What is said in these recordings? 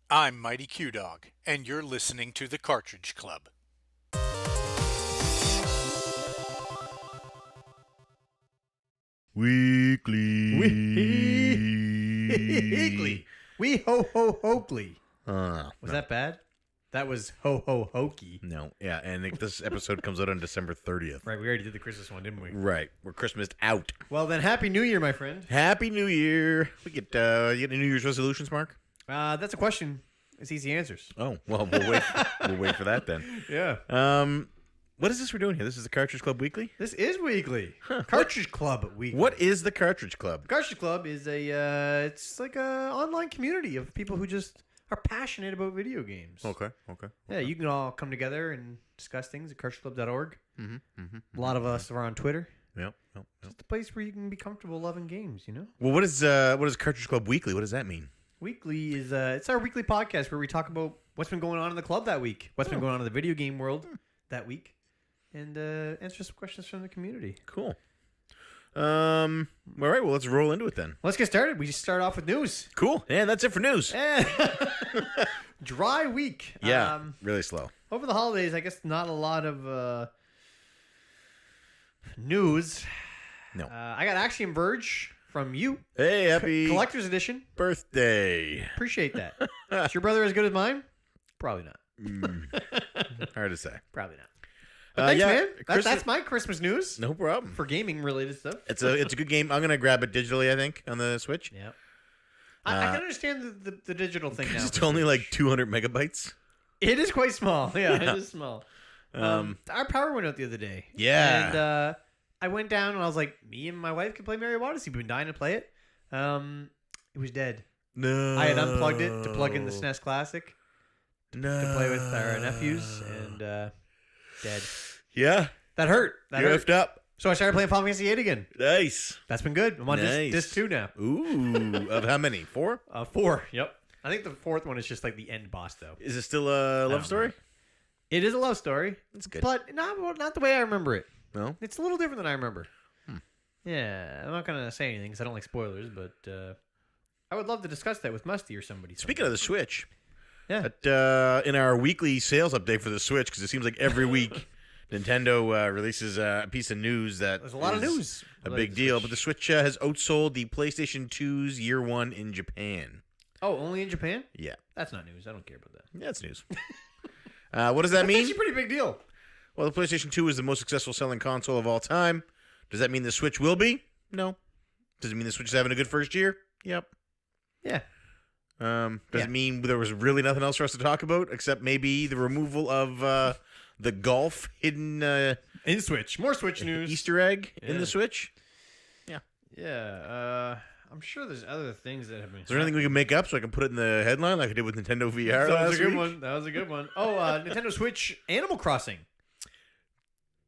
I'm Mighty Q Dog, and you're listening to the Cartridge Club. Weekly. Weekly. We ho ho hokely. Was No. that bad? That was ho ho hokey. No, yeah, and this episode comes out on December 30th. Right, we already did the Christmas one, didn't we? Right, we're Christmased out. Well, then, Happy New Year, my friend. Happy New Year. We get you get any New Year's resolutions, Mark? That's a question. It's easy answers. Oh, well, we'll wait. We'll wait for that then. Yeah. What is this we're doing here? This is the Cartridge Club Weekly. This is weekly. Cartridge Club weekly. What is the Cartridge Club? Cartridge Club is it's like a online community of people who just are passionate about video games. Okay. Yeah, you can all come together and discuss things at cartridgeclub.org. A lot of us are on Twitter. Yep. It's the place where you can be comfortable loving games, you know? Well, what is Cartridge Club Weekly? What does that mean? Weekly is it's our weekly podcast where we talk about what's been going on in the club that week, what's been going on in the video game world that week, and answer some questions from the community. Cool. All right. Well, let's roll into it then. Let's get started. We just start off with news. Cool. Yeah, that's it for news. Dry week. Yeah, really slow. Over the holidays, I guess not a lot of news. No. I got Axiom Verge from you. Hey, happy Collector's Edition. birthday. Appreciate that. Is your brother as good as mine? Probably not. Hard to say. Probably not. But thanks, yeah, man. Christmas- That's my Christmas news No problem. for gaming related stuff. It's a good game. I'm gonna grab it digitally. I think on the Switch. Yeah. I can understand the digital thing now. It's only like 200 megabytes. It is quite small. Yeah, it is small. Our power went out the other day. Yeah. And I went down and I was like, me and my wife can play Mario Odyssey. We've been dying to play it. It was dead. No. I had unplugged it to plug in the SNES Classic No. to play with our nephews, and dead. Yeah. That hurt. You effed up. So I started playing Final Fantasy VIII again. Nice. That's been good. I'm on Nice. disc 2 now. Ooh. Of how many? 4? 4. Yep. I think the 4th one is just like the end boss, though. Is it still a love story? It is a love story. That's good. But not the way I remember it. No. It's a little different than I remember. Yeah, I'm not going to say anything because I don't like spoilers, but I would love to discuss that with Musty or somebody. Speaking of the Switch, yeah. in our weekly sales update for the Switch, because it seems like every week Nintendo releases a piece of news that There's a lot of is news a related big to deal. Switch. But the Switch has outsold the PlayStation 2's year one in Japan. Oh, only in Japan? Yeah. That's not news. I don't care about that. Yeah, it's news. What does that That's mean? actually a pretty big deal. Well, the PlayStation 2 is the most successful selling console of all time. Does that mean the Switch will be? No. Does it mean the Switch is having a good first year? Yep. Yeah. Does Yeah. it mean there was really nothing else for us to talk about except maybe the removal of the golf hidden In Switch. More Switch news. Easter egg in Yeah. the Switch? Yeah. I'm sure there's other things that have been. Is there anything we can make up so I can put it in the headline like I did with Nintendo VR That last was a good week? one. That was a good one. Oh, Nintendo Switch Animal Crossing.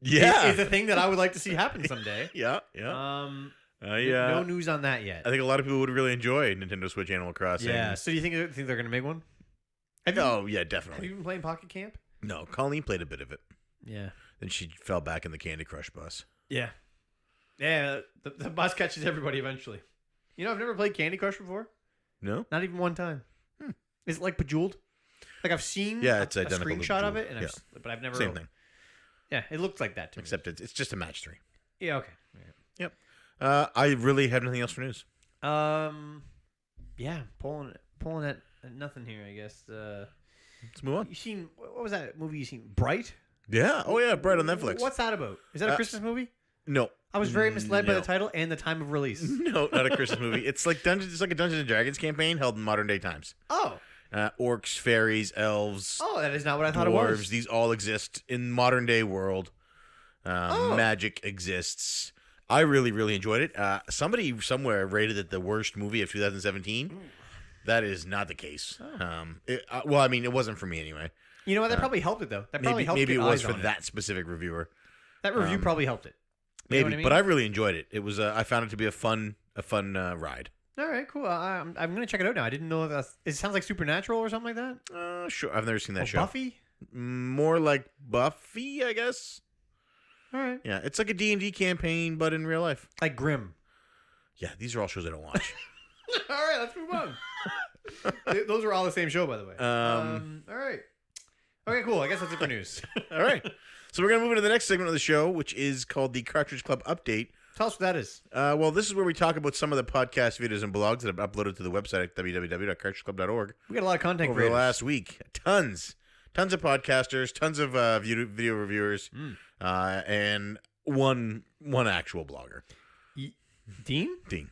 Yeah. Is a thing that I would like to see happen someday. Yeah. No news on that yet. I think a lot of people would really enjoy Nintendo Switch Animal Crossing. Yeah. So do you think they're going to make one? Oh, yeah, Have definitely. you been playing Pocket Camp? No, Colleen played a bit of it. Yeah. Then she fell back in the Candy Crush bus. Yeah. Yeah. The bus catches everybody eventually. You know, I've never played Candy Crush before. No? Not even one time. Is it like Bejeweled? Like I've seen Yeah, it's a identical to screenshot of Bejeweled. it, and Yeah. but I've never. Same thing. Yeah, it looks like that to me. Except it's just a match 3. Yeah. Okay. Yep. I really have nothing else for news. Yeah, pulling at nothing here, I guess. Let's move on. You seen what was that movie you seen? Bright? Yeah. Oh, yeah. Bright on Netflix. What's that about? Is that a Christmas movie? No. I was very misled by No. the title and the time of release. No, not a Christmas movie. It's like It's like a Dungeons and Dragons campaign held in modern day times. Oh, Orcs, fairies, elves, that is not what I thought dwarves. it was. These all exist in modern day world. Magic exists. I really, really enjoyed it. Somebody somewhere rated it the worst movie of 2017. That is not the case. Well, I mean, it wasn't for me anyway. You know what? That probably helped it though. That probably helped. Maybe get it was eyes for on that specific reviewer. That review probably helped it. You know Maybe, what I mean? but I really enjoyed it. It was. I found it to be a fun ride. All right, cool. I'm gonna check it out now. I didn't know that. It sounds like Supernatural or something like that. Sure. I've never seen that Oh, show. Buffy. More like Buffy, I guess. All right. Yeah, it's like a D&D campaign, but in real life. Like Grimm. Yeah, these are all shows I don't watch. All right, let's move on. Those are all the same show, by the way. All right. Okay, cool. I guess that's it for news. All right. So we're going to move into the next segment of the show, which is called the Cartridge Club Update. Tell us what that is. Well, this is where we talk about some of the podcast videos and blogs that I've uploaded to the website at www.cartridgeclub.org We got a lot of content over creators. the last week. Tons of podcasters, tons of video reviewers, and one actual blogger. Dean? Dean.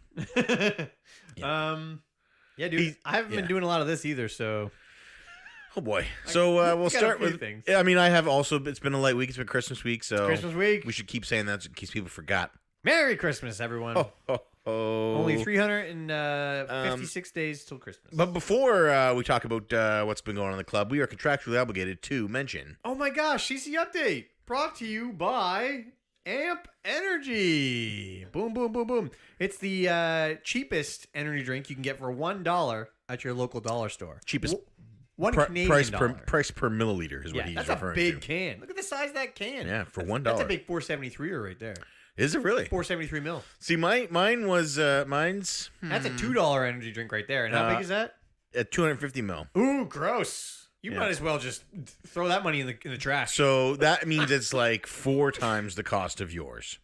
Yeah, dude. I haven't been doing a lot of this either, so... Oh, boy. So we'll start with... things. I mean, I have also... It's been a light week. It's been Christmas week, so... Christmas week. We should keep saying that in case people forgot. Merry Christmas, everyone. Oh. Only 356 days till Christmas. But before we talk about what's been going on in the club, we are contractually obligated to mention... Oh my gosh, CC Update. Brought to you by Amp Energy. Boom, boom, boom, boom. It's the cheapest energy drink you can get for $1 at your local dollar store. Cheapest One Canadian price dollar. price per milliliter is what he's that's referring a big to. can. Look at the size of that can. Yeah, for That's $1. a big 473er right there. Is it really? 473 mil. See, mine was mine's That's a $2 energy drink right there. And how big is that? at 250 mil. Ooh, gross. You Yeah. might as well just throw that money in the trash. So that means it's like 4 times the cost of yours.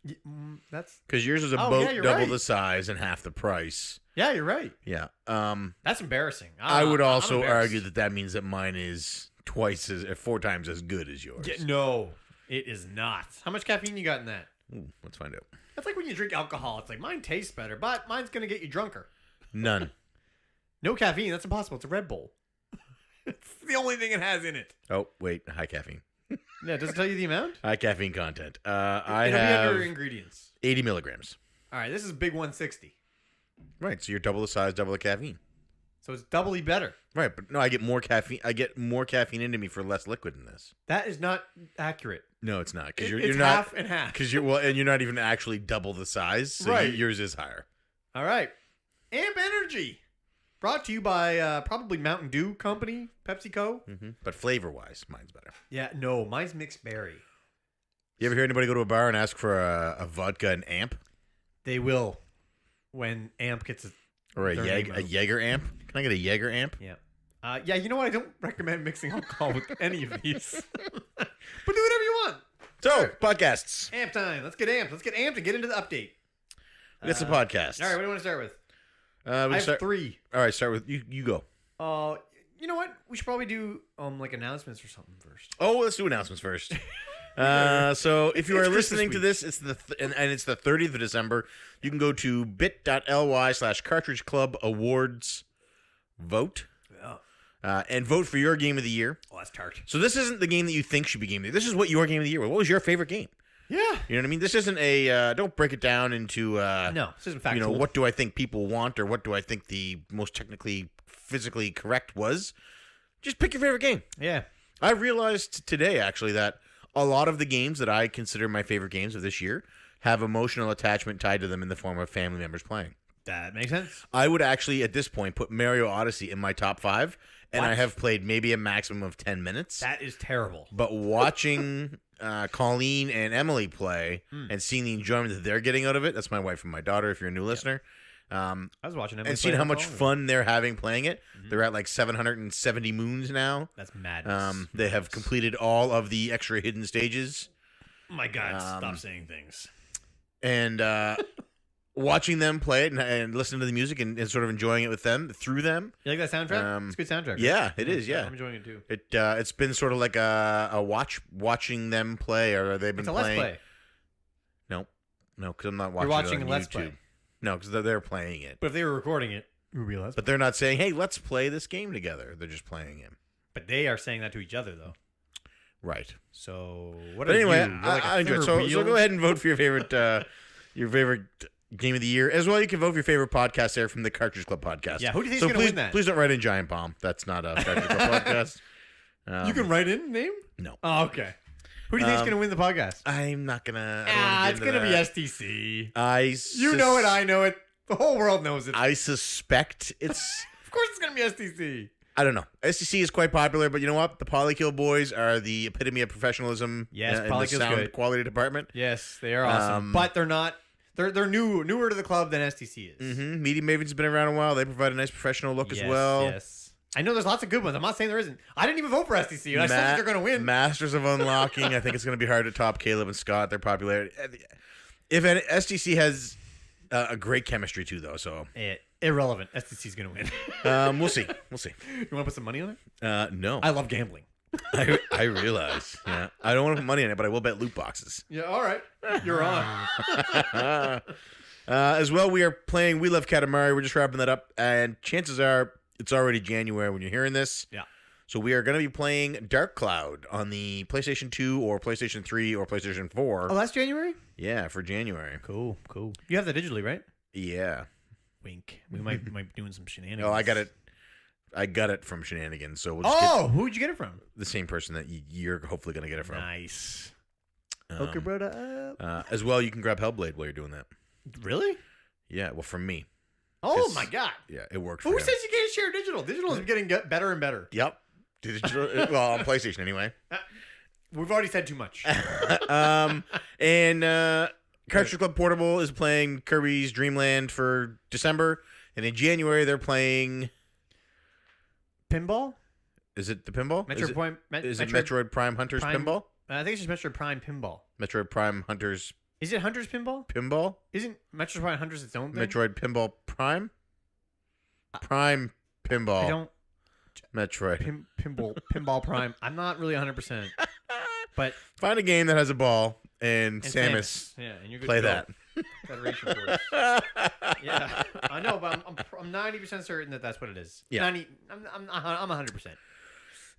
That's Because yours is Oh, about yeah, you're double right. the size and half the price. yeah, you're right. Yeah. That's embarrassing. I would I'm also embarrassed. argue that means that mine is 4 times as good as yours. Yeah, no, it is not. How much caffeine you got in that? Ooh, let's find out. That's like when you drink alcohol. It's like mine tastes better, but mine's gonna get you drunker. None. No caffeine. That's impossible. It's a Red Bull. It's the only thing it has in it. Oh, wait. High caffeine. Yeah, does it tell you the amount? High caffeine content. I It'll be have under ingredients. 80 milligrams. All right, this is big 160. Right. So you're double the size, double the caffeine. So it's doubly better. Right. But no, I get more caffeine. I get more caffeine into me for less liquid in this. That is not accurate. No, it's not. Because It's you're not. half and half. Because and you're not even actually double the size. So Right. yours is higher. All right. Amp Energy. Brought to you by probably Mountain Dew Company, PepsiCo. But flavor wise, mine's better. Yeah, no, mine's mixed berry. You ever hear anybody go to a bar and ask for a vodka and amp They will when Amp gets or Their name out. Jaeger amp? Can I get a Jaeger amp? Yeah. Yeah, you know what? I don't recommend mixing alcohol with any of these. But do whatever you want. So podcasts. Amp time. Let's get amped. Let's get amped and get into the update. That's a podcast. All right, what do you want to start with? We I have start, 3. All right, start with you. You go. You know what? We should probably do like announcements or something first. Oh, let's do announcements first. So if you It's are Christmas listening to week. this, it's and it's the 30th of December. You can go to bit.ly/Cartridge Club Awards vote Yeah. and vote for your game of the year. Oh, that's tart. So this isn't the game that you think should be game of the year. This is what your game of the year was. What was your favorite game? Yeah. You know what I mean? This isn't a don't break it down into No, this isn't factual. you know, what do I think people want or what do I think the most technically physically correct was. Just pick your favorite game. Yeah. I realized today actually that a lot of the games that I consider my favorite games of this year have emotional attachment tied to them in the form of family members playing. That makes sense. I would actually at this point put Mario Odyssey in my top 5 and What? I have played maybe a maximum of 10 minutes. That is terrible. But watching Colleen and Emily play and seeing the enjoyment that they're getting out of it, that's my wife and my daughter, if you're a new listener, I was watching them and seeing how much fun they're having playing it. They're at like 770 moons now. That's madness. They have completed all of the extra hidden stages. Oh my God, stop saying things. And watching them play it and listening to the music and sort of enjoying it with them, through them. You like that soundtrack? It's a good soundtrack. Right? Yeah, it is, yeah. I'm enjoying it too. It's been sort of like a watching them play, or they've been It's a playing. Let's Play. No, because I'm not watching. You're watching it on a Let's YouTube. Play. No, because they're playing it. But if they were recording it, we realize. But they're not saying, "Hey, let's play this game together." They're just playing it. But they are saying that to each other, though. Right. So what? But are anyway, you? You're like a I enjoy it. third So wheel? go ahead and vote for your favorite game of the year. As well, you can vote for your favorite podcast there from the Cartridge Club podcast. Yeah, who do you think's so gonna please, win that? Please don't write in Giant Bomb. That's not a Cartridge Club podcast. You can write in name. No. Oh, okay. Who do you think's going to win the podcast? I'm not gonna. I don't wanna get It's into going to be that. STC. You know it. I know it. The whole world knows it. I suspect it's. Of course, it's going to be STC. I don't know. STC is quite popular, but you know what? The Polykill boys are the epitome of professionalism. Yes, in the Polykill's sound good. quality department. Yes, they are awesome, but they're not They're newer to the club than STC is. Media Maven's been around a while. They provide a nice professional look as well. Yes. I know there's lots of good ones. I'm not saying there isn't. I didn't even vote for STC. I still think they're going to win. Masters of Unlocking. I think it's going to be hard to top Caleb and Scott. Their popularity. If STC has a great chemistry too, though. So irrelevant. STC's going to win. We'll see. We'll see. You want to put some money on it? No. I love gambling. I realize. Yeah. I don't want to put money on it, but I will bet loot boxes. Yeah. All right. You're on. As well, we are playing We Love Katamari. We're just wrapping that up, and chances are it's already January when you're hearing this. Yeah. So we are going to be playing Dark Cloud on the PlayStation 2 or PlayStation 3 or PlayStation 4. Oh, that's January? Yeah, for January. Cool. You have that digitally, right? Yeah. Wink. We might be doing some shenanigans. Oh, I got it from Shenanigans. So we'll just who'd you get it from? The same person that you're hopefully going to get it from. Nice. Hooker brother up. As well, you can grab Hellblade while you're doing that. Really? Yeah, well, from me. Oh my god. Yeah, it works. Who says you can't share digital? Digital is getting better and better. Yep. Digital. Well, on PlayStation anyway. We've already said too much. And Cartridge Club Portable is playing Kirby's Dream Land for December, and in January they're playing Pinball. Is it the pinball? Is it Metroid Prime Hunters Pinball? I think it's just Metroid Prime Pinball. Metroid Prime Hunters. Is it Hunters Pinball? Pinball? Isn't Metroid Prime Hunters its own thing? Metroid Pinball Prime? Prime Pinball. I don't. Metroid. Pinball Prime. I'm not really 100%. But find a game that has a ball and Samus. Yeah, and you're good play to go. that. Federation Force. Yeah, I know, but I'm 90% certain that that's what it is. Yeah. I'm 100%.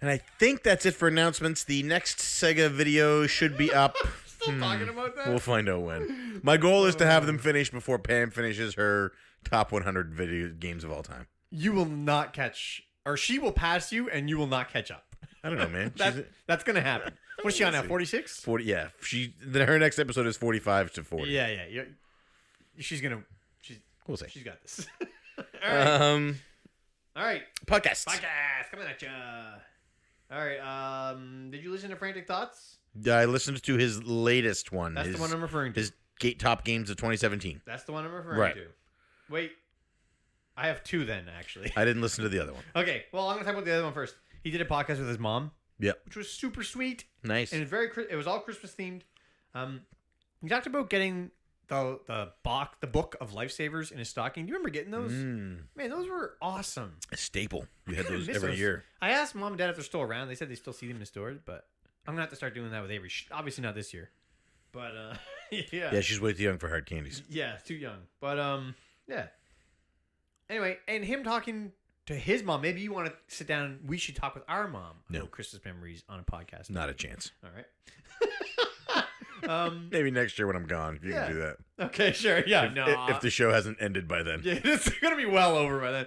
And I think that's it for announcements. The next Sega video should be up. Still talking about that? We'll find out when. My goal is to have them finished before Pam finishes her top 100 video games of all time. You will not catch, or she will pass you, and you will not catch up. I don't know, man. That's gonna happen. What's she on now? 46? 40. Yeah. Her next episode is 45 to 40. Yeah. We'll see. She's got this. All right. Podcast coming at ya. All right. Did you listen to Frantic Thoughts? I listened to his latest one. That's the one I'm referring to. His top games of 2017. That's the one I'm referring to. Wait. I have two then, actually. I didn't listen to the other one. Okay. Well, I'm going to talk about the other one first. He did a podcast with his mom. Yep. Which was super sweet. Nice. And it was all Christmas themed. He talked about getting the book of Lifesavers in his stocking. Do you remember getting those? Man, those were awesome. A staple. You had those every year. I asked Mom and Dad if they're still around. They said they still see them in stores, but I'm going to have to start doing that with Avery. Obviously not this year. But, yeah. Yeah, she's way too young for hard candies. Yeah, too young. But, yeah. Anyway, and him talking to his mom. Maybe you want to sit down. We should talk with our mom. No. Christmas memories on a podcast. Not a chance. All right. Maybe next year when I'm gone, if you can do that. Okay, sure. Yeah, if the show hasn't ended by then. Yeah, it's gonna be well over by then.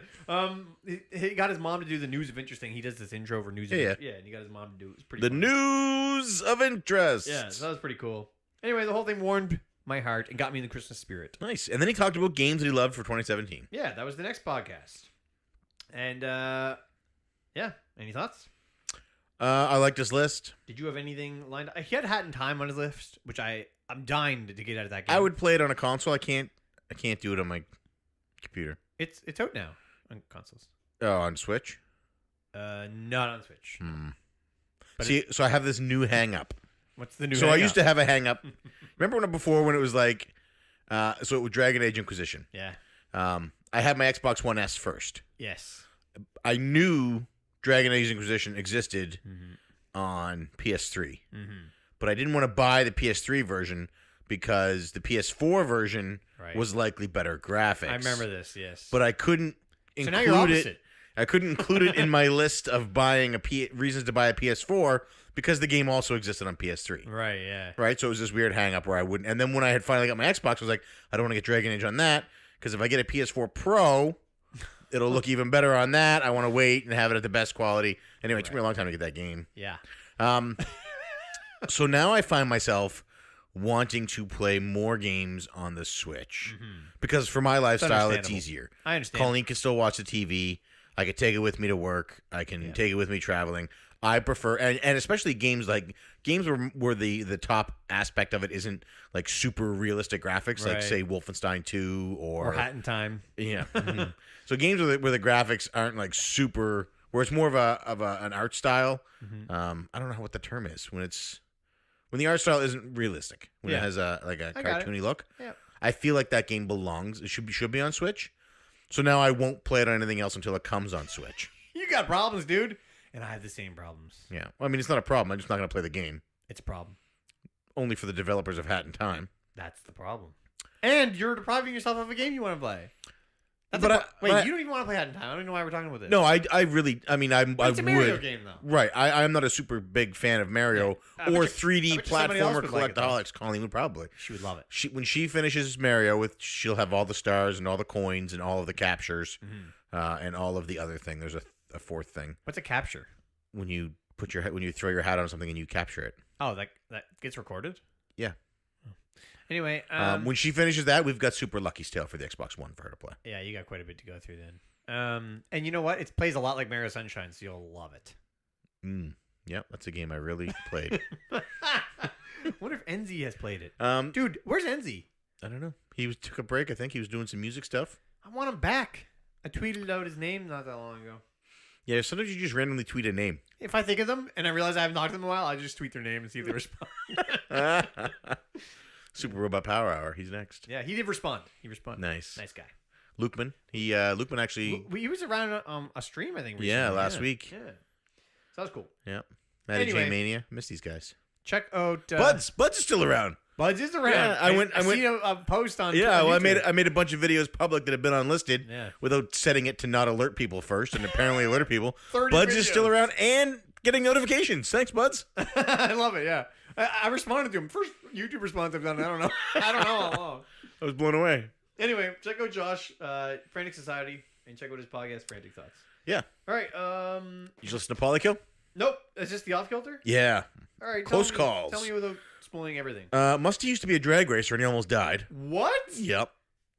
He got his mom to do the news of interest thing. He does this intro for news. Yeah. And he got his mom to do it. It's pretty. The fun. news of interest. Yeah, so that was pretty cool. Anyway, the whole thing warmed my heart and got me in the Christmas spirit. Nice. And then he talked about games that he loved for 2017. Yeah, that was the next podcast. And yeah, any thoughts? I liked his list. Did you have anything lined up? He had Hat in Time on his list, which I'm dying to get out of that game. I would play it on a console. I can't do it on my computer. It's out now on consoles. Oh, on Switch? Not on Switch. But see, so I have this new hang up. What's the new? So I used to have a hang up. Remember when it was like, so it was Dragon Age Inquisition. Yeah. I had my Xbox One S first. Yes. I knew Dragon Age Inquisition existed on PS3, but I didn't want to buy the PS3 version because the PS4 version was likely better graphics. I remember this, yes. But I couldn't include now you're opposite. I couldn't include it in my list of buying reasons to buy a PS4 because the game also existed on PS3. Right, yeah. Right, so it was this weird hang up where I wouldn't. And then when I had finally got my Xbox, I was like, I don't want to get Dragon Age on that because if I get a PS4 Pro, it'll look even better on that. I want to wait and have it at the best quality. Anyway, it took me a long time to get that game. Yeah. So now I find myself wanting to play more games on the Switch because for my lifestyle, it's easier. I understand. Colleen can still watch the TV. I could take it with me to work. I can take it with me traveling. I prefer, and especially games where the top aspect of it isn't like super realistic graphics, like Right. say Wolfenstein 2 Or Hat in Time. yeah. Mhm. So games where the graphics aren't like super, where it's more of an art style. I don't know what the term is when the art style isn't realistic, when it Yeah. has a I got it. cartoony look. Yeah. I feel like that game belongs. It should be on Switch. So now I won't play it on anything else until it comes on Switch. You got problems, dude. And I have the same problems. Yeah. Well, I mean, it's not a problem. I'm just not going to play the game. It's a problem. Only for the developers of Hat in Time. That's the problem. And you're depriving yourself of a game you want to play. Wait, but you don't even want to play Hat in Time. I don't even know why we're talking about this. No, I really, I mean, I It's a Mario game, though. Right. I'm not a super big fan of Mario I bet or you- 3D I bet you somebody else platformer would like it, though. collectaholics. Colleen would probably. She would love it. When she finishes Mario, she'll have all the stars and all the coins and all of the captures and all of the other thing. There's a fourth thing. What's a capture? When you throw your hat on something and you capture it. Oh, that gets recorded? Yeah. Anyway, When she finishes that, we've got Super Lucky's Tale for the Xbox One for her to play. yeah, you got quite a bit to go through then. And you know what? It plays a lot like Mario Sunshine, so you'll love it. Yep, that's a game I really played. Wonder if Enzi has played it. Um, Dude, where's Enzi? I don't know. He took a break. I think he was doing some music stuff. I want him back. I tweeted out his name not that long ago. Yeah, sometimes you just randomly tweet a name. If I think of them and I realize I haven't talked to them in a while, I just tweet their name and see if they respond. Super Robot Power Hour. He's next. Yeah, he did respond. He responded. Nice. Nice guy. Lukeman. Lukeman actually. He was around a stream, I think. Recently. Yeah, last week. Yeah. So that was cool. Yeah. Matty Anyway. J Mania. Miss these guys. Check out Buds is still around. Buds is around. Yeah, I went- seen a post on. Yeah, on well, YouTube. I made a bunch of videos public that have been unlisted Yeah. without setting it to not alert people first, and apparently alerted people. 30 Buds is videos. still around and getting notifications. Thanks, Buds. I love it. Yeah, I responded to him. First YouTube response I've done. I don't know. I don't know how long. I was blown away. Anyway, check out Josh, Frantic Society, and check out his podcast, Frantic Thoughts. Yeah. All right. You listen to Polykill? Nope. Is this the off kilter? Yeah. All right. Close calls. Tell me without spoiling everything. Musty used to be a drag racer and he almost died. What? Yep.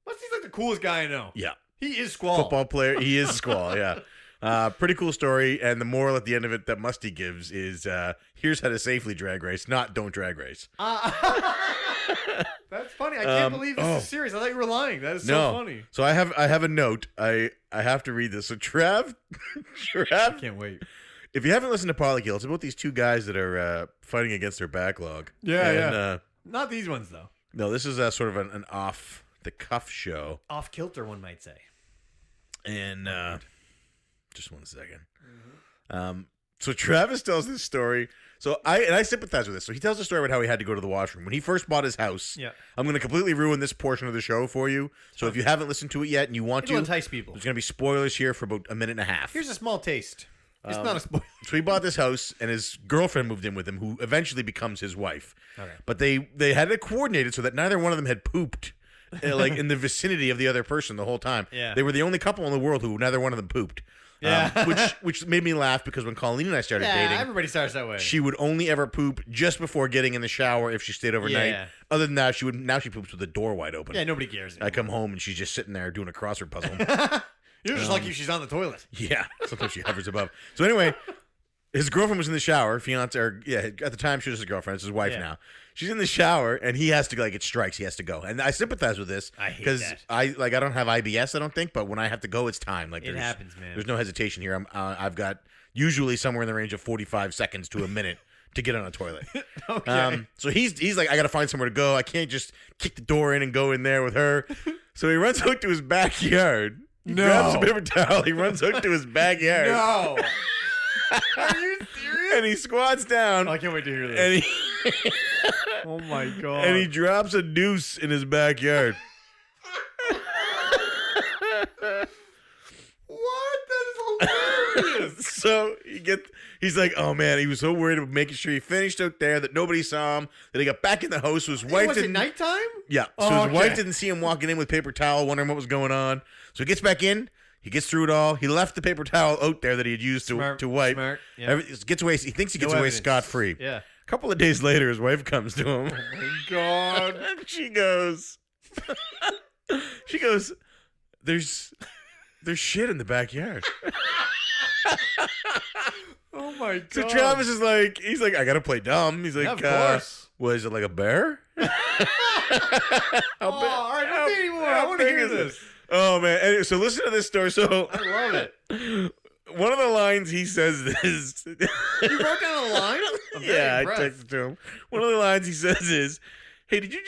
Musty's like the coolest guy I know. Yeah. He is Squall. Football player. He is Squall, yeah. Pretty cool story. And the moral at the end of it that Musty gives is here's how to safely drag race, not don't drag race. That's funny. I can't believe this is serious. I thought you were lying. That is so funny. So I have a note. I have to read this. So Trav, I can't wait. if you haven't listened to Polykill, it's about these two guys that are fighting against their backlog. Yeah. Not these ones, though. No, this is sort of an off the cuff show. Off kilter, one might say. And just 1 second. So Travis tells this story. So I sympathize with this. So he tells a story about how he had to go to the washroom when he first bought his house. Yeah. I'm going to completely ruin this portion of the show for you. So if you haven't listened to it yet and you want It'll to, entice people. there's going to be spoilers here for about a minute and a half. Here's a small taste. It's not a spoiler. So he bought this house, and his girlfriend moved in with him, who eventually becomes his wife. Okay. But they had it coordinated so that neither one of them had pooped, like in the vicinity of the other person the whole time. Yeah. They were the only couple in the world who neither one of them pooped. Yeah. Which made me laugh because when Colleen and I started Yeah, dating, everybody starts that way. she would only ever poop just before getting in the shower if she stayed overnight. Yeah. Other than that, now she poops with the door wide open. Yeah, nobody cares. I come home and she's just sitting there doing a crossword puzzle. You're just lucky if she's on the toilet. Yeah, sometimes she hovers above. So anyway, his girlfriend was in the shower. Fiance, or yeah, at the time she was his girlfriend. It's his wife Yeah. now. She's in the shower, and he has to it strikes. He has to go, and I sympathize with this I hate because that. I don't have IBS. I don't think, but when I have to go, it's time. Like It there's- happens, man. There's no hesitation here. I've got usually somewhere in the range of 45 seconds to a minute to get on a toilet. Okay. So he's like, I got to find somewhere to go. I can't just kick the door in and go in there with her. So he runs out to his backyard. He grabs a paper towel. He runs out to his backyard. No. Are you serious? And he squats down. I can't wait to hear this. And he Oh my god. and he drops a noose in his backyard. What? That is hilarious. So he's like, oh man, he was so worried about making sure he finished out there that nobody saw him. That he got back in the house, so his wife Was it didn't. nighttime? Yeah. So Oh, his wife okay. didn't see him walking in with paper towel, wondering what was going on. So he gets back in. He gets through it all. He left the paper towel out there that he had used to wipe. Smart. Yeah. Gets away. He thinks he gets No away evidence. scot free. Yeah. A couple of days later, his wife comes to him. Oh my god. And she goes, there's shit in the backyard. Oh my god. So Travis is like, he's like, I gotta play dumb. He's like, Yeah, of course. Was it like a bear? All right, don't say anymore. I want to hear this. Oh man! Anyway, so listen to this story. So I love it. one of the lines he says is, You wrote down a line? I'm very yeah, I impressed. texted to him. One of the lines he says is, "Hey, did you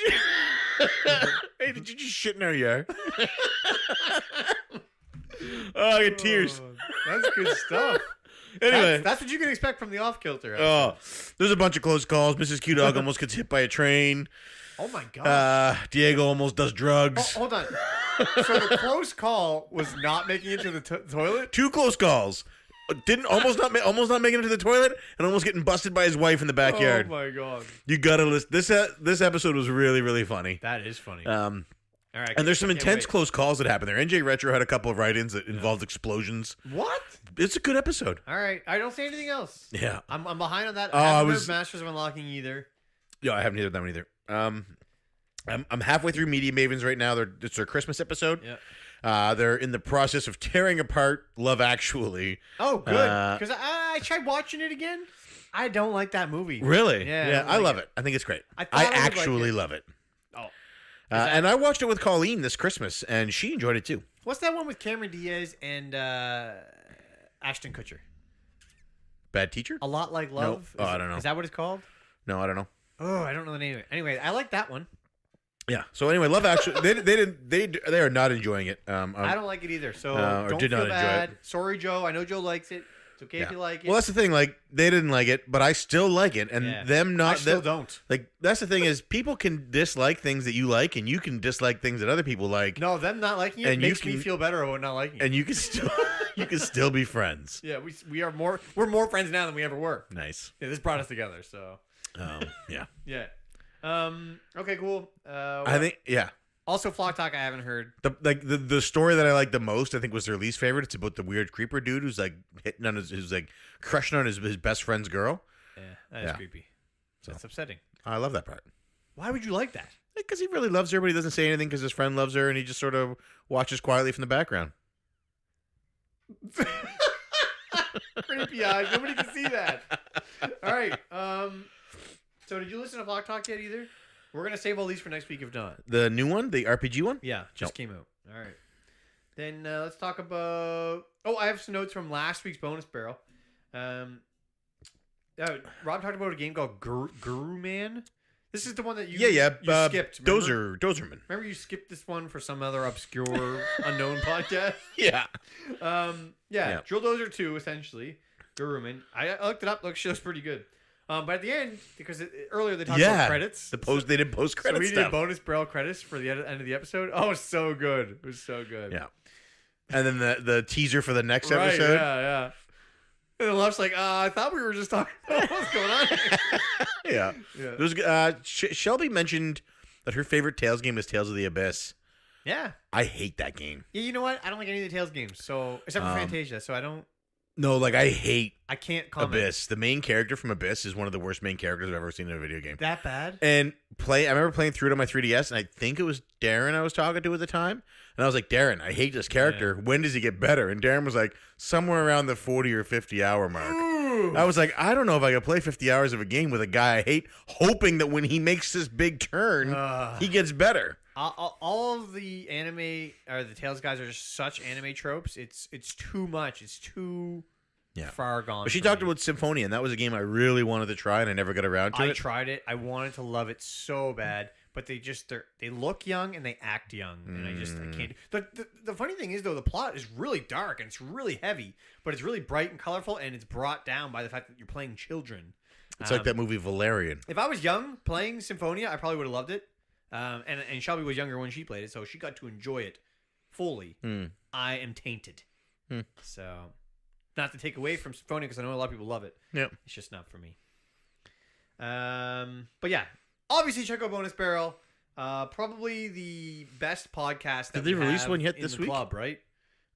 just shit in our yard?" Oh, I get tears. That's good stuff. Anyway, That's what you can expect from the Off Kilter. oh, there's a bunch of close calls. Mrs. Q Dog almost gets hit by a train. Oh my god. Diego almost does drugs. Hold on. So the close call was not making it to the toilet? 2 close calls. Didn't almost not making it to the toilet and almost getting busted by his wife in the backyard. Oh my god. You gotta listen. This episode was really, really funny. That is funny. All right. And there's some I can't intense wait. close calls that happen there. NJ Retro had a couple of write-ins that involved explosions. What? It's a good episode. All right. I don't say anything else. Yeah. I'm behind on that. Oh, I haven't I heard was- Masters of Unlocking either. Yeah, I haven't either of them either. I'm halfway through Media Mavens right now. It's their Christmas episode. Yeah. They're in the process of tearing apart Love Actually. Oh, good. Because I tried watching it again. I don't like that movie. Really? Yeah, I love it. I think it's great. I I thought I would like actually it. love it. Oh. And I watched it with Colleen this Christmas, and she enjoyed it too. What's that one with Cameron Diaz and Ashton Kutcher? Bad Teacher? A Lot Like Love? Oh, I don't know. Is that what it's called? No, I don't know. Oh, I don't know the name of it. Anyway, I like that one. Yeah. So anyway, Love Actually, they are not enjoying it. I don't like it either. So or don't did feel not enjoy bad. it. Sorry, Joe. I know Joe likes it. It's okay if Yeah. you like it. Well, that's the thing. Like they didn't like it, but I still like it, and Yeah. them not. I still them- don't. Like that's the thing is, people can dislike things that you like, and you can dislike things that other people like, No, them not liking it And you makes me can- feel better about not liking it. and you can still be friends. Yeah, we're more friends now than we ever were. Nice. Yeah, this brought us together. So Yeah. yeah. Okay, cool. I think Also, Flock Talk, I haven't heard. the story that I liked the most, I think, was their least favorite. It's about the weird creeper dude who's like hitting on who's like crushing on his best friend's girl. Yeah, that is Yeah. creepy. So. That's upsetting. I love that part. Why would you like that? Because he really loves her, but he doesn't say anything because his friend loves her, and he just sort of watches quietly from the background. Creepy eyes. Nobody can see that. All right. So did you listen to Flock Talk yet either? We're gonna save all these for next week if not. The new one, the RPG one. Yeah, just Nope. came out. All right. Then let's talk about. Oh, I have some notes from last week's bonus barrel. Rob talked about a game called Guru Man. This is the one that you you skipped. Remember? Dozerman. Remember you skipped this one for some other obscure unknown podcast? Yeah. Yeah. Drill Dozer 2 essentially. Guru Man. I looked it up. Looks pretty good. But at the end, because earlier they talked about credits. They did post So credit we stuff. did bonus barrel credits for the end of the episode. Oh, it's so good. It was so good. Yeah. And then the teaser for the next Right, episode. yeah. And the left's like, I thought we were just talking about what's going on here. Yeah. Yeah. There's Shelby mentioned that her favorite Tales game is Tales of the Abyss. Yeah. I hate that game. Yeah, you know what? I don't like any of the Tales games. So except for Fantasia. So No, like I hate I can't comment. Abyss. The main character from Abyss is one of the worst main characters I've ever seen in a video game. That bad? And I remember playing through it on my 3DS, and I think it was Darren I was talking to at the time. And I was like, Darren, I hate this character. Yeah. When does he get better? And Darren was like, somewhere around the 40 or 50 hour mark. I was like, I don't know if I could play 50 hours of a game with a guy I hate, hoping that when he makes this big turn, he gets better. All of the anime or the Tales guys are just such anime tropes. It's too much. It's too far gone. But she for talked me. about Symphonia, and that was a game I really wanted to try, and I never got around to I it. tried it. I wanted to love it so bad, but they look young and they act young, and I can't. The funny thing is though, the plot is really dark and it's really heavy, but it's really bright and colorful, and it's brought down by the fact that you're playing children. It's like that movie Valerian. If I was young playing Symphonia, I probably would have loved it. And Shelby was younger when she played it, so she got to enjoy it fully. I am tainted. So, not to take away from Symphonia, because I know a lot of people love it. Yep. It's just not for me. But yeah, obviously check out Bonus Barrel. Probably the best podcast. That Did they we release have one yet in this the week? Club, right?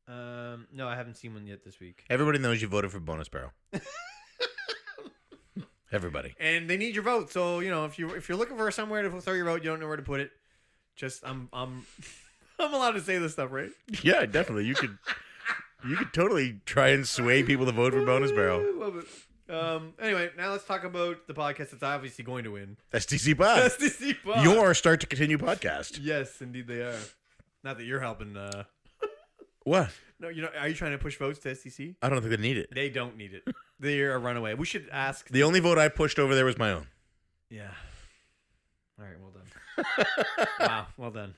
No, I haven't seen one yet this week. Everybody knows you voted for Bonus Barrel. Everybody. And they need your vote. So if you're looking for somewhere to throw your vote, you don't know where to put it. Just I'm allowed to say this stuff, right? Yeah, definitely. You could totally try and sway people to vote for Bonus Barrel. I love it. Anyway, now let's talk about the podcast that's obviously going to win. STC Pod. STC Pod. Your Start to Continue podcast. Yes, indeed they are. Not that you're helping. What? No, are you trying to push votes to STC? I don't think they need it. They don't need it. They're a runaway. We should ask. The only vote I pushed over there was my own. Yeah. All right, well done. Wow, well done.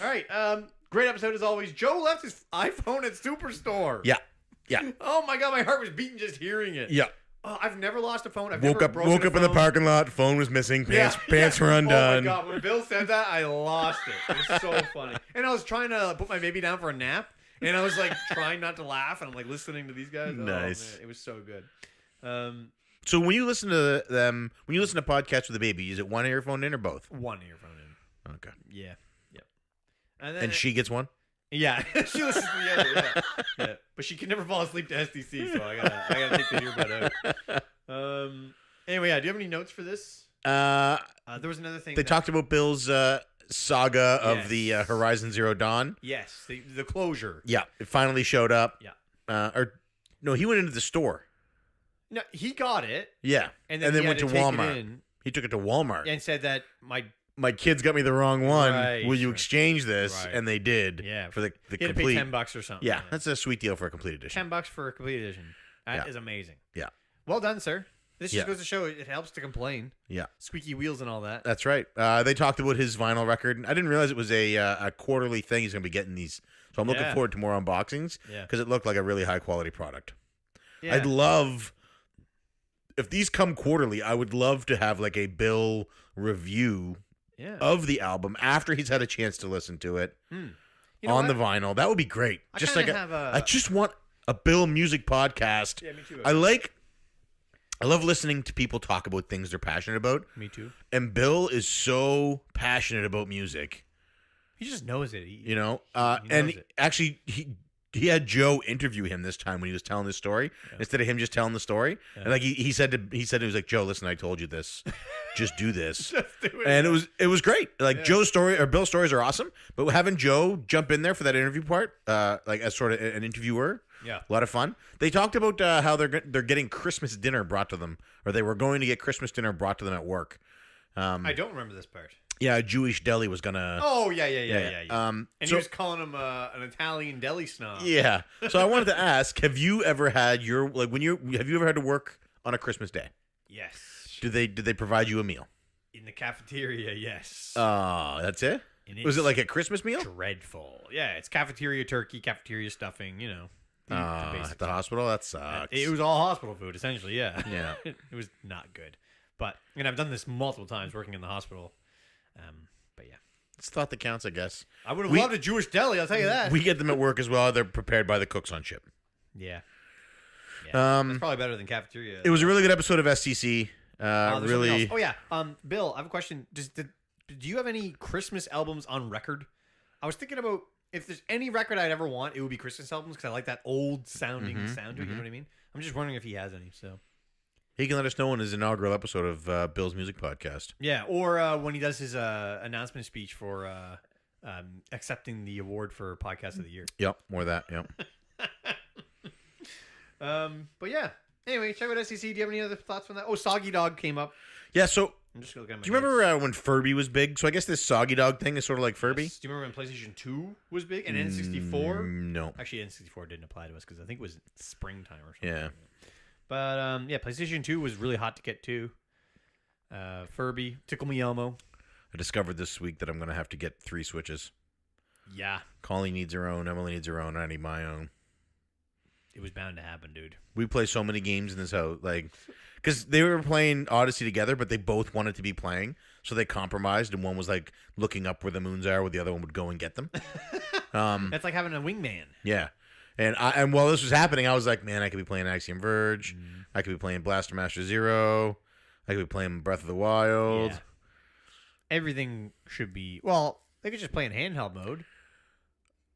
All right, great episode as always. Joe left his iPhone at Superstore. Yeah. Oh my god, my heart was beating just hearing it. Yeah. Oh, I've never lost a phone. I've Woke never up broken a in the phone. parking lot. Phone was missing. Pants were Oh undone. my god, when Bill said that, I lost it. It was so funny. And I was trying to put my baby down for a nap, and I was like trying not to laugh, and I'm like listening to these guys. Nice. Oh, man, it was so good. So when you listen to them, when you listen to podcasts with a baby, is it one earphone in or both? One earphone in. Okay. Yeah. Yep. And then And she gets one? yeah, she listens to the other. Yeah. But she can never fall asleep to SDC, so I gotta take the earbud out. Anyway, yeah. Do you have any notes for this? There was another thing. They talked about Bill's saga of the Horizon Zero Dawn. Yes, the closure. Yeah, it finally showed up. Yeah. No, he went into the store. No, he got it. Yeah, And then he went had to take it Walmart. in He took it to Walmart. and said that My kids got me the wrong one. Right, Will you right. exchange this? Right. And they did. Yeah, for the he had to complete. pay $10 or something. Yeah, that's a sweet deal for a complete edition. $10 for a complete edition. That is Yeah. amazing. Yeah. Well done, sir. This Yeah. just goes to show it helps to complain. Yeah, Squeaky wheels and all that. that's right. They talked about his vinyl record. I didn't realize it was a quarterly thing. He's going to be getting these. So I'm looking Yeah. forward to more unboxings Yeah. because it looked like a really high quality product. Yeah. I'd love, if these come quarterly, I would love to have like a Bill review yeah. of the album after he's had a chance to listen to it You know on what? the vinyl. That would be great. I Just kinda like have I just want a Bill music podcast. Yeah, me too. I love listening to people talk about things they're passionate about. Me too. And Bill is so passionate about music, He just knows it. He you know. he And knows it. actually, he had Joe interview him this time when he was telling this story instead of him just telling the story. Yeah. And like he said he was like, Joe, listen, I told you this. Just do this. Just do it. And it was great. Like Yeah. Joe's story or Bill's stories are awesome, but having Joe jump in there for that interview part, like as sort of an interviewer, Yeah. a lot of fun. They talked about how they're getting Christmas dinner brought to them, or they were going to get Christmas dinner brought to them at work. I don't remember this part. Yeah, a Jewish deli was gonna. Oh yeah. And And so, he was calling him an Italian deli snob. yeah. So I wanted to ask: have you ever had have you ever had to work on a Christmas day? Yes. Did they provide you a meal? In the cafeteria, yes. Oh, that's it. And Was it it's like a Christmas meal? dreadful? Yeah, it's cafeteria turkey, cafeteria stuffing. You know. the basics. At the hospital, that sucks. It was all hospital food, essentially. Yeah. Yeah. It was not good, but I've done this multiple times working in the hospital. But yeah, It's thought that counts, I guess. I would have loved a Jewish deli. I'll tell you that. We get them at work as well. They're prepared by the cooks on ship. Yeah. That's Um, probably better than cafeteria. it was a really good episode of SCC. There's something Really, else. Oh yeah. Bill, I have a question. Do you have any Christmas albums on record? I was thinking about if there's any record I'd ever want, it would be Christmas albums because I like that old sounding sound to it. You know what I mean? I'm just wondering if he has any. So he can let us know in his inaugural episode of Bill's Music Podcast. yeah, or when he does his announcement speech for accepting the award for Podcast of the Year. Yep, more of that. Yep. But yeah. Anyway, check out SEC. Do you have any other thoughts on that? Oh, Soggy Dog came up. Yeah. So, I'm just looking at my do you remember when Furby was big? So I guess this Soggy Dog thing is sort of like Furby. Yes. Do you remember when PlayStation 2 was big and N64? No. Actually, N64 didn't apply to us because I think it was springtime or something. Yeah. But yeah, PlayStation 2 was really hot to get too. Furby, Tickle Me Elmo. I discovered this week that I'm going to have to get 3 Switches. Yeah, Colleen needs her own. Emily needs her own. I need my own. it was bound to happen, dude. We play so many games in this house, like, because they were playing Odyssey together, but they both wanted to be playing, so they compromised, and one was like looking up where the moons are, where the other one would go and get them. That's like having a wingman. Yeah, and while this was happening, I was like, man, I could be playing Axiom Verge, I could be playing Blaster Master Zero, I could be playing Breath of the Wild. Yeah. Everything should be. Well, they could just play in handheld mode,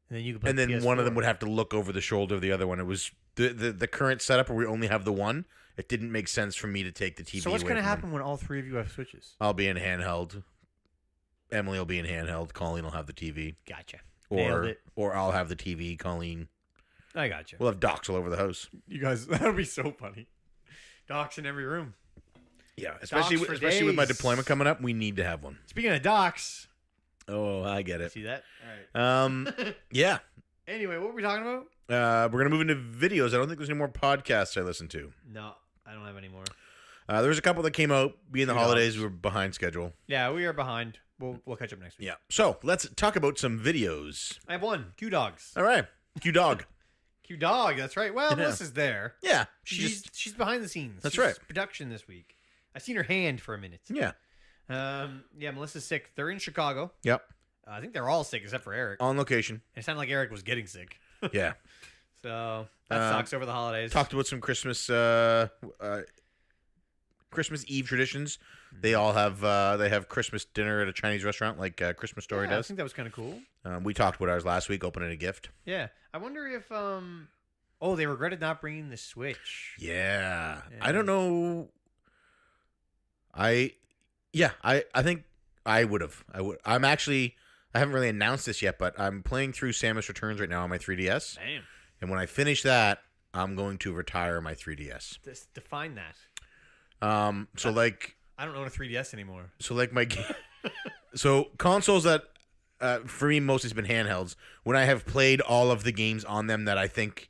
and then you could play. And then PS4. one of them would have to look over the shoulder of the other one. It was the current setup where we only have the one. It didn't make sense for me to take the TV. So what's going going to to happen when all three of you have Switches? I'll be in handheld. Emily will be in handheld. Colleen will have the TV. Gotcha. Nailed it. Or I'll have the TV. Colleen. I gotcha. We'll have docks all over the house. You guys, that would be so funny. Docks in every room. Yeah, especially for especially with my days. deployment coming up, we need to have one. Speaking of docks. Oh, I get it. See that? All right. Yeah. Anyway, what were we talking about? We're gonna move into videos. I don't think there's any more podcasts I listen to. No, I don't have any more. There was a couple that came out. Being the Few holidays, dogs. we were behind schedule. Yeah, we are behind. We'll catch up next week. Yeah. So let's talk about some videos. I have one. Q Dogs. All right. Q Dog. Q Dog. That's right. Well, Yeah. Melissa's there. Yeah. She's behind the scenes. That's She's right. Production this week. I seen her hand for a minute. Yeah. Yeah, Melissa's sick. They're in Chicago. Yep. I think they're all sick except for Eric. On location. It sounded like Eric was getting sick. Yeah. So that sucks over the holidays. Talked about some Christmas Christmas Eve traditions. They all have they have Christmas dinner at a Chinese restaurant like Christmas Story I does. think that was kind of cool. We talked about ours last week, opening a gift. Yeah. I wonder if they regretted not bringing the Switch. Yeah. Yeah. I don't know. I think I would have. I haven't really announced this yet, but I'm playing through Samus Returns right now on my 3DS. Damn. And when I finish that, I'm going to retire my 3DS. Define that. So like I don't own a 3DS anymore. So like my so consoles that for me mostly has been handhelds. When I have played all of the games on them that I think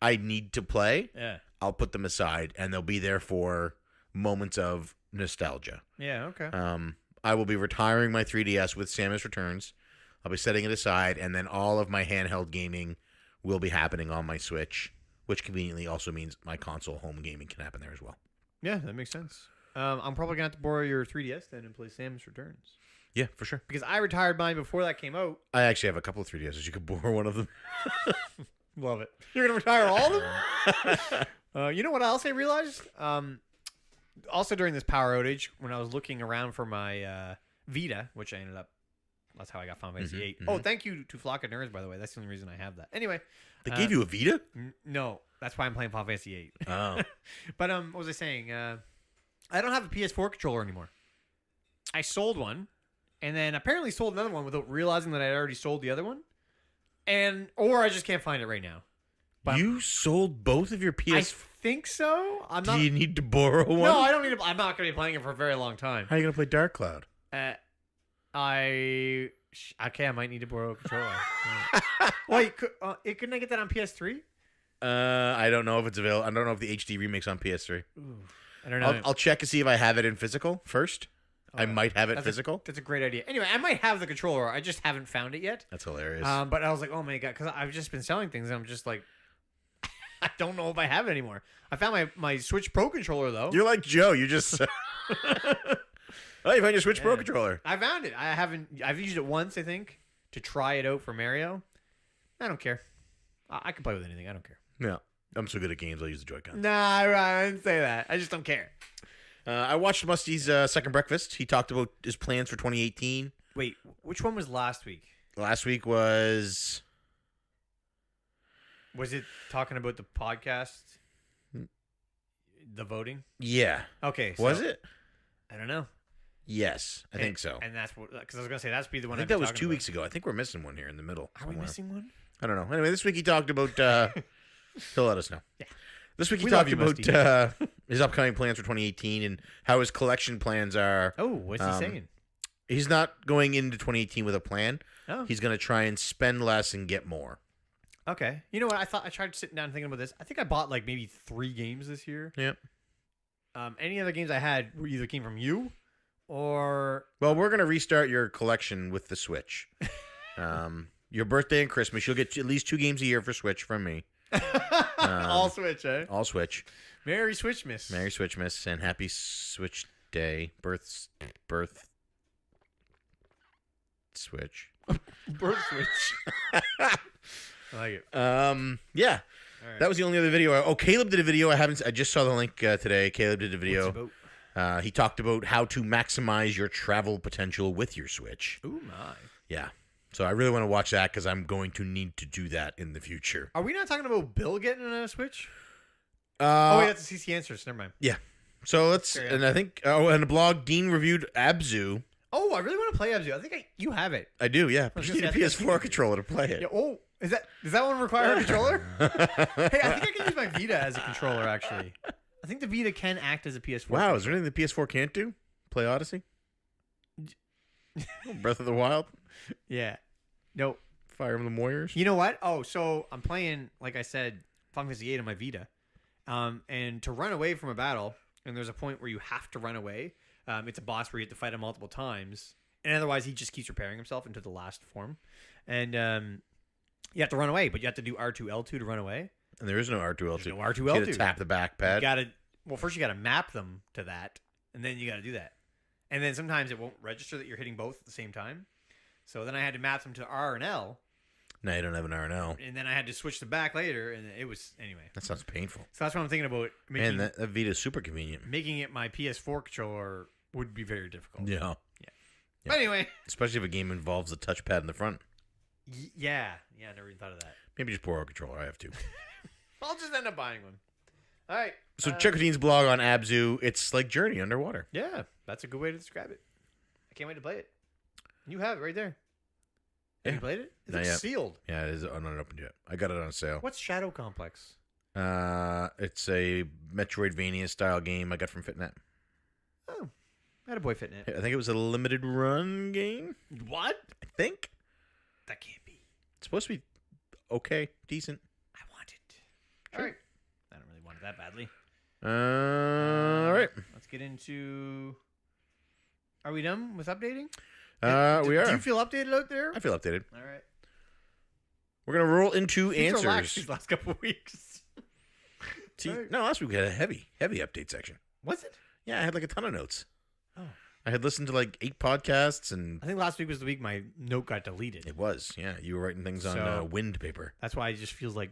I need to play, Yeah. I'll put them aside and they'll be there for moments of nostalgia. Yeah, okay. I will be retiring my 3DS with Samus Returns. I'll be setting it aside, and then all of my handheld gaming will be happening on my Switch, which conveniently also means my console home gaming can happen there as well. Yeah, that makes sense. I'm probably going to have to borrow your 3DS then and play Samus Returns. Yeah, for sure. Because I retired mine before that came out. I actually have a couple of 3DSs. You could borrow one of them. Love it. You're going to retire all of them? You know what else I realized? Also during this power outage, when I was looking around for my Vita, which I ended up, that's how I got Final Fantasy 8. Oh, thank you to Flock of Nerds, by the way. That's the only reason I have that. Anyway. They gave you a Vita? No, that's why I'm playing Final Fantasy 8. Oh. But what was I saying? I don't have a PS4 controller anymore. I sold one, and then apparently sold another one without realizing that I had already sold the other one. Or I just can't find it right now. But You sold both of your I PS4? think so. I'm not. Do you need to borrow one? No, I don't need to. I'm not going to be playing it for a very long time. How are you going to play Dark Cloud? Okay, I might need to borrow a controller. Wait, couldn't I get that on PS3? I don't know if it's available. I don't know if the HD remake's on PS3. Ooh, I don't know. I'll check and see if I have it in physical first. I Okay. might have it That's physical. That's a great idea. Anyway, I might have the controller. I just haven't found it yet. That's hilarious. But I was like, oh my god, because I've just been selling things. And I'm just like, I don't know if I have it anymore. I found my Switch Pro controller though. You're like Joe. You just. Oh, you found your Switch Pro Yeah. controller. I found it. I've used it once, I think, to try it out for Mario. I don't care. I can play with anything. I don't care. Yeah. I'm so good at games, I'll use the Joy-Con. Nah, I didn't say that. I just don't care. I watched Musty's Second Breakfast. He talked about his plans for 2018. Wait, which one was last week? Last week was... Was it talking about the podcast? The voting? Yeah. Okay. So, Was it? I don't know. Yes, I think so. And that's what, because I was going to say, that's be the I one think that was 2 weeks ago. I think we're missing one here in the middle. Are we somewhere. missing one? I don't know. Anyway, this week he talked about... he'll let us know. Yeah. This week he We love talked you, about Musty. his upcoming plans for 2018 and how his collection plans are. Oh, what's he saying? He's not going into 2018 with a plan. Oh. He's going to try and spend less and get more. Okay. You know what? I tried sitting down and thinking about this. I think I bought like maybe 3 games this year. Yep. Any other games I had either came from you or... Well, we're going to restart your collection with the Switch. Your birthday and Christmas, you'll get at least 2 games a year for Switch from me. All Switch, eh? All Switch. Merry Switchmas. Merry Switchmas and happy Switch Day. Birth Switch. Birth Switch. I like it. Yeah. All right. That was the only other video. Oh, Caleb did a video. I just saw the link today. Caleb did a What's video. it about? He talked about how to maximize your travel potential with your Switch. Ooh, my. Yeah. So I really want to watch that because I'm going to need to do that in the future. Are we not talking about Bill getting a Switch? Oh, wait, that's a CCAnswers. Never mind. yeah. So let's, Carry on. and I think, and the blog, Dean reviewed Abzu. Oh, I really want to play Abzu. I think you have it. I do, yeah. I But was you need a gonna say, I think PS4 controller to play it. Yeah, oh, does that one require a controller? Hey, I think I can use my Vita as a controller, actually. I think the Vita can act as a PS4. Wow, is there anything the PS4 can't do? Play Odyssey? Breath of the Wild? Yeah. No. Fire Emblem Warriors? You know what? Oh, so I'm playing, like I said, Final Fantasy VIII on my Vita. And to run away from a battle, and there's a point where you have to run away. It's a boss where you have to fight him multiple times. And otherwise, he just keeps repairing himself into the last form. And you have to run away, but you have to do R2L2 to run away. And there is no R2L2. There's no R2L2. You got to tap the back pad. First you got to map them to that, and then you got to do that. And then sometimes it won't register that you're hitting both at the same time. So then I had to map them to R and L. No, you don't have an R and L. And then I had to switch them back later, and it was, anyway. That sounds painful. So that's what I'm thinking about. Man, that Vita is super convenient. Making it my PS4 controller would be very difficult. Yeah. But anyway. Especially if a game involves a touchpad in the front. Yeah, I never even thought of that. Maybe just pour a controller. I have to. I'll just end up buying one. All right. So check Dean's blog on Abzu. It's like Journey underwater. Yeah, that's a good way to describe it. I can't wait to play it. You have it right there. Have you played it? Not It's yet. sealed. Yeah, it is unopened yet. I got it on sale. What's Shadow Complex? It's a Metroidvania style game I got from Fitnet. Oh, Attaboy Fitnet. I think it was a limited run game. What? I think That can't be. it's supposed to be okay, decent. I want it. All right. I don't really want it that badly. All right. Let's get into. Are we done with updating? We are. Do you feel updated out there? I feel updated. All right. We're gonna roll into Things are lax answers. these last couple of weeks. Right. No, last week we had a heavy update section. Was it? Yeah, I had like a ton of notes. Oh. I had listened to like 8 podcasts, and I think last week was the week my note got deleted. it was. Yeah, you were writing things on So- wind paper. That's why it just feels like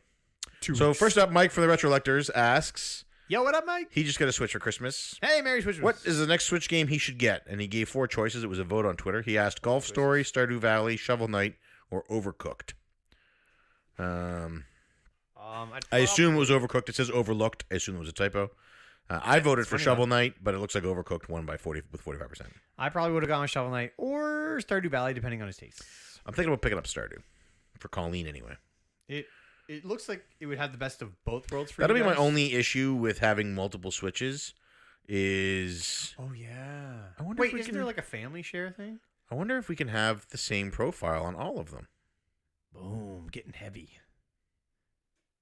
2 So weeks. first up, Mike from the Retro Lectors asks, Yo, what up, Mike? he just got a Switch for Christmas. Hey, Merry Switch. What is the next Switch game he should get? And he gave 4 choices. It was a vote on Twitter. He asked Golf Story, Stardew Valley, Shovel Knight, or Overcooked. I assume it was Overcooked. It says Overlooked. I assume it was a typo. I voted for funny Shovel Knight, but it looks like Overcooked won by 45%. I probably would have gone with Shovel Knight or Stardew Valley, depending on his tastes. I'm thinking about picking up Stardew for Colleen anyway. It looks like it would have the best of both worlds for That'll you be my guys. only issue with having multiple Switches. Is Oh yeah. I wonder Wait, if we isn't can- there like a family share thing? I wonder if we can have the same profile on all of them. Boom, getting heavy.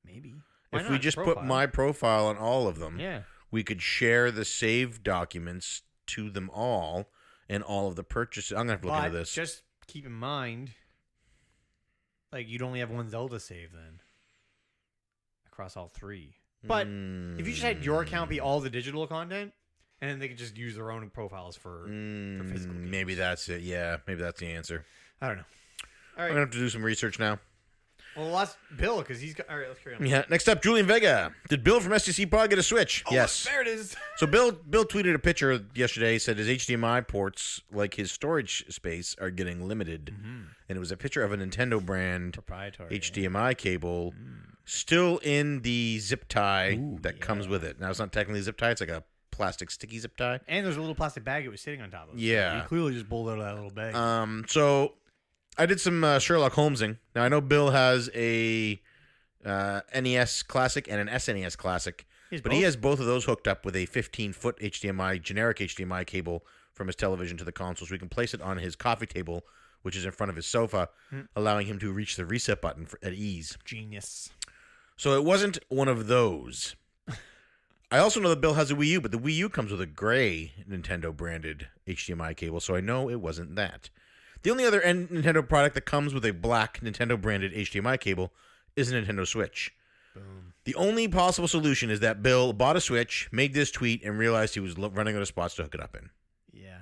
Maybe. Why If not? we just put Profile. my profile on all of them, Yeah. we could share the save documents to them all and all of the purchases. I'm gonna have to look But into this. just keep in mind, like you'd only have one Zelda save then across all 3. But if you just had your account be all the digital content, and then they could just use their own profiles for physical games. Maybe that's it. Yeah, maybe that's the answer. I don't know. All I'm right. gonna have to do some research now. Well, let's Bill because he's got. All right, let's carry on. Yeah. Next up, Julian Vega. Did Bill from STC Pod get a Switch? Oh, Yes. there it is. So Bill tweeted a picture yesterday. Said his HDMI ports, like his storage space, are getting limited, and it was a picture of a Nintendo brand Proprietary HDMI cable, still in the zip tie that comes with it. Now it's not technically a zip tie; it's like a plastic sticky zip tie. And there's a little plastic bag it was sitting on top of. Yeah. So he clearly just pulled out of that little bag. So I did some Sherlock Holmesing. Now I know Bill has a NES Classic and an SNES Classic. But he has both of those hooked up with a 15-foot HDMI, generic HDMI cable from his television to the console, so we can place it on his coffee table, which is in front of his sofa, allowing him to reach the reset button at ease. Genius. So it wasn't one of those. I also know that Bill has a Wii U, but the Wii U comes with a gray Nintendo-branded HDMI cable, so I know it wasn't that. The only other Nintendo product that comes with a black Nintendo-branded HDMI cable is a Nintendo Switch. Boom. The only possible solution is that Bill bought a Switch, made this tweet, and realized he was running out of spots to hook it up in. Yeah.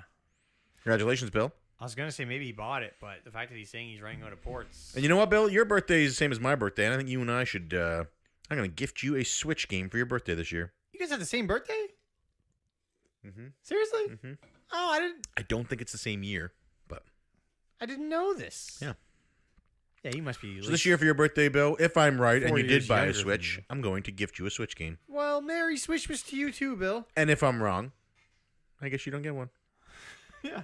Congratulations, Bill. I was gonna say maybe he bought it, but the fact that he's saying he's running out of ports. And you know what, Bill? Your birthday is the same as my birthday, and I think you and I should... I'm going to gift you a Switch game for your birthday this year. You guys have the same birthday? Mm-hmm. Seriously? Mm-hmm. Oh, I don't think it's the same year, but... I didn't know this. Yeah. Yeah, you must be. So this year for your birthday, Bill, if I'm right and 4 you years did buy younger a than Switch, you. I'm going to gift you a Switch game. Well, Merry Switchmas to you too, Bill. And if I'm wrong, I guess you don't get one. Yeah.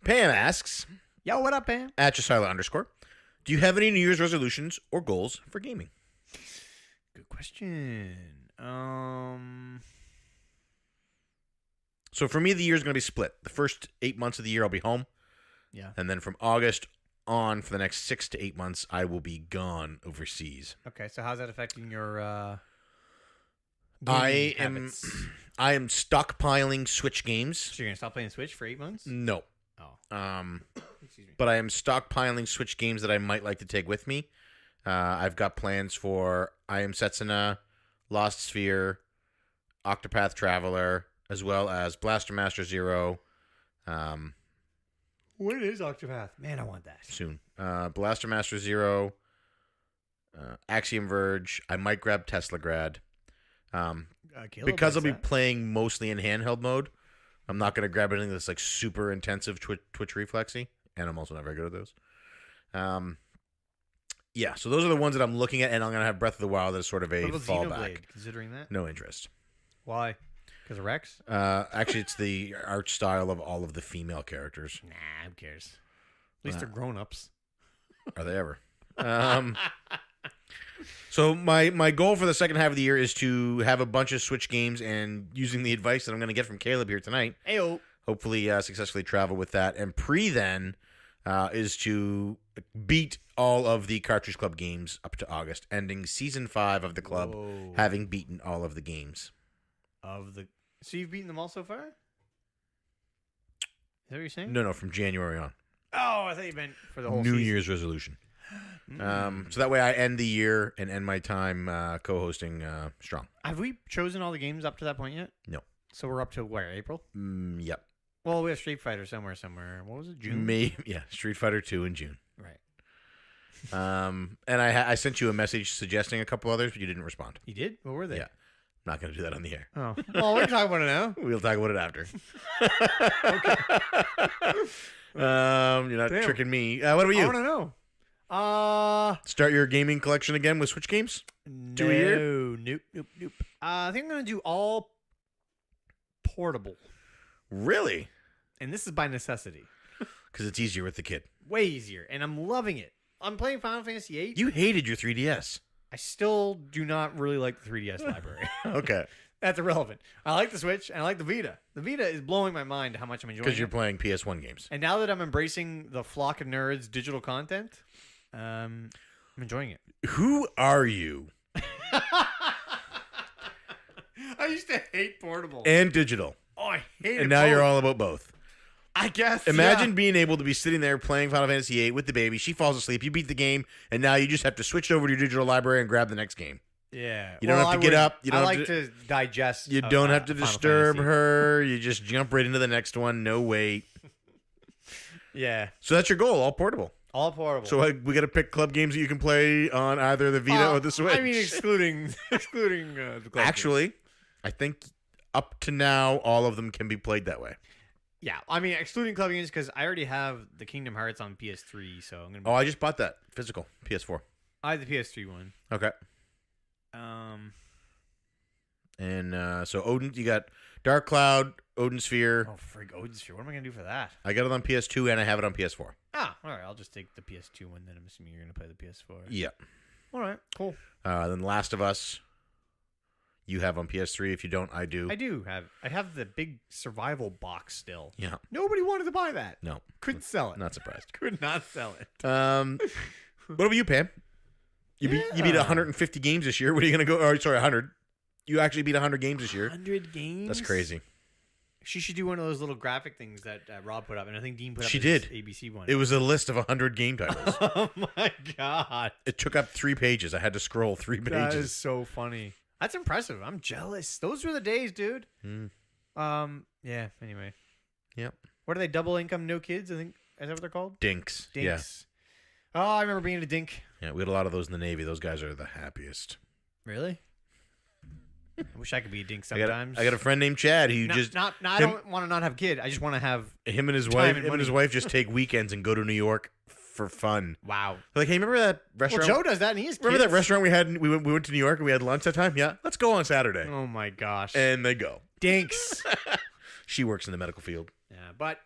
Pam asks, Yo, what up, Pam? @Jasila_, do you have any New Year's resolutions or goals for gaming? Good question. So for me, the year is going to be split. The first 8 months of the year, I'll be home. Yeah. And then from August on for the next 6 to 8 months, I will be gone overseas. Okay, so how's that affecting your I gaming habits? I am stockpiling Switch games. So you're gonna stop playing Switch for 8 months? No. Oh, excuse me. But I am stockpiling Switch games that I might like to take with me. I've got plans for I Am Setsuna, Lost Sphere, Octopath Traveler, as well as Blaster Master Zero. When is Octopath? Man, I want that. Soon. Blaster Master Zero, Axiom Verge. I might grab Teslagrad. Because I'll be playing mostly in handheld mode, I'm not going to grab anything that's like super intensive Twitch reflexy, and I'm also not very good at those. Yeah, so those are the ones that I'm looking at, and I'm going to have Breath of the Wild as sort of a what about fallback. Xenoblade, considering that? No interest. Why? Because of Rex? Actually, it's the art style of all of the female characters. Nah, who cares? At least they're grown-ups. Are they ever? So my goal for the second half of the year is to have a bunch of Switch games, and using the advice that I'm going to get from Caleb here tonight, Ayo. hopefully successfully travel with that. And then is to beat all of the Cartridge Club games up to August, ending Season 5 of the club, Whoa. having beaten all of the games. So you've beaten them all so far? Is that what you're saying? No, from January on. Oh, I thought you meant for the whole New season. Year's resolution. So that way I end the year and end my time co-hosting strong. Have we chosen all the games up to that point yet? No. So we're up to where? April? Yep. Well, we have Street Fighter somewhere. What was it? June? Yeah, Street Fighter 2 in June. Right. And I sent you a message suggesting a couple others, but you didn't respond. You did? What were they? Yeah. I'm not going to do that on the air. Oh. Well, we can talk about it now. We'll talk about it after. You're not tricking me. What about I you? want to know. Start your gaming collection again with Switch games? 2 a year? Nope. I think I'm going to do all portable. Really? And this is by necessity. Because it's easier with the kid. Way easier. And I'm loving it. I'm playing Final Fantasy VIII. You hated your 3DS. I still do not really like the 3DS library. Okay. That's irrelevant. I like the Switch and I like the Vita. The Vita is blowing my mind how much I'm enjoying it. Because you're playing PS1 games. And now that I'm embracing the flock of nerds digital content, I'm enjoying it. Who are you? I used to hate portable. And digital. Oh, I hate it. And now you're all about both. I guess. Imagine being able to be sitting there playing Final Fantasy VIII with the baby. She falls asleep. You beat the game, and now you just have to switch over to your digital library and grab the next game. Yeah. You don't have to get up. You don't I have like to digest. You don't have to Final disturb Fantasy. her. You just jump right into the next one. No wait. Yeah. So that's your goal, all portable. All portable. So we got to pick club games that you can play on either the Vita or the Switch. I mean, excluding the club Actually, I think up to now, all of them can be played that way. Yeah, I mean, excluding club games because I already have the Kingdom Hearts on PS3, so I'm gonna. Oh, I just bought that physical PS4. I have the PS3 one. Okay. And so Odin, you got Dark Cloud, Odin Sphere. Oh, frig, Odin's Sphere. What am I gonna do for that? I got it on PS2 and I have it on PS4. Ah, all right. I'll just take the PS2 one then. I'm assuming you're gonna play the PS4. Yeah. All right. Cool. Then Last of Us, you have on PS3. If you don't, I do. I have the big survival box still. Yeah. Nobody wanted to buy that. No. Couldn't sell it. Not surprised. Could not sell it. What about you, Pam? You beat 150 games this year. What are you gonna go? Or sorry, 100. You actually beat 100 games this year. 100 games. That's crazy. She should do one of those little graphic things that Rob put up, and I think Dean put up. She his did. ABC one. It was a list of 100 game titles. Oh my god! It took up 3 pages. I had to scroll 3 pages. That is so funny. That's impressive. I'm jealous. Those were the days, dude. Yeah. Anyway. Yep. What are they? Double income, no kids. I think is that what they're called? Dinks. Dinks. Yeah. Oh, I remember being a dink. Yeah, we had a lot of those in the Navy. Those guys are the happiest. Really? I wish I could be a dink sometimes. I got a friend named Chad who I don't want to not have a kid. I just want to have him and his time wife. and money. Just take weekends and go to New York for fun. Wow. Like, hey, remember that Well, restaurant? Joe does that, and he has Remember kids. that restaurant we had? We went to New York and we had lunch that time. Yeah, let's go on Saturday. Oh my gosh. And they go. Dinks. She works in the medical field. Yeah, but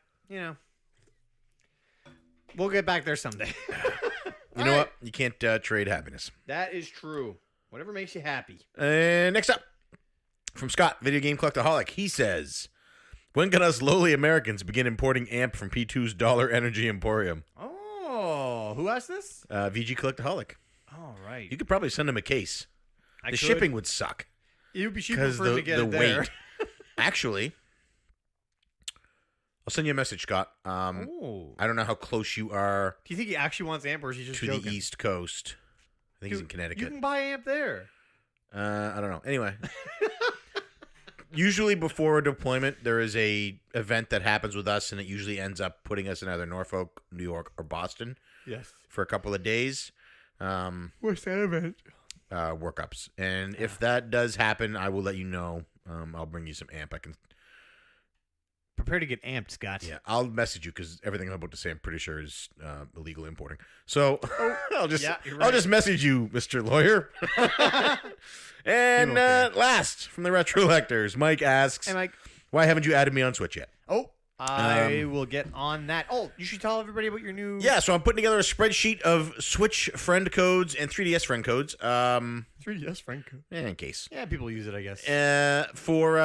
we'll get back there someday. You know what? You can't trade happiness. That is true. Whatever makes you happy. And next up, from Scott, Video Game Collectaholic, he says, When can us lowly Americans begin importing AMP from P2's Dollar Energy Emporium? Oh, who asked this? VG Collectaholic. All right. You could probably send him a case. The shipping would suck. It would be cheaper Because for him to get the it there. weight. Actually, I'll send you a message, Scott. Oh. I don't know how close you are Do you think he actually wants AMP, or is he just to joking? the East Coast. I think he's in You Connecticut. can buy AMP there. I don't know. Anyway. Usually before a deployment, there is a event that happens with us, and it usually ends up putting us in either Norfolk, New York, or Boston Yes. for a couple of days. What's that event? Workups. And if that does happen, I will let you know. I'll bring you some AMP. I can. Prepare to get amped, Scott. Yeah, I'll message you because everything I'm about to say, I'm pretty sure is illegal importing. So I'll just Yeah, you're I'll right. just message you, Mr. Lawyer. And You okay. last from the Retro Lectors, Mike asks, And like, "Why haven't you added me on Switch yet?" oh, I will get on that. Oh, you should tell everybody about your new Yeah, so I'm putting together a spreadsheet of Switch friend codes and 3DS friend codes. 3DS Franco. In case. Yeah, people use it, I guess, For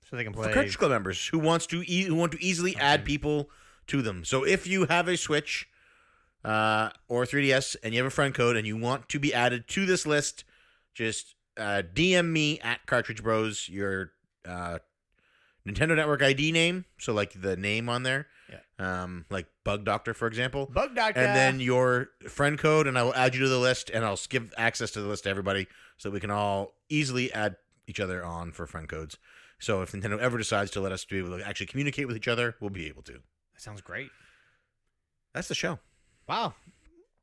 so they can play. Cartridge Club members who want to easily add people to them. So if you have a Switch or 3DS and you have a friend code and you want to be added to this list, just DM me at Cartridge Bros your Nintendo Network ID name, so like the name on there, like Bug Doctor, for example. Bug Doctor. And then your friend code, and I will add you to the list, and I'll give access to the list to everybody so that we can all easily add each other on for friend codes. So if Nintendo ever decides to let us be able to actually communicate with each other, we'll be able to. That sounds great. That's the show. Wow,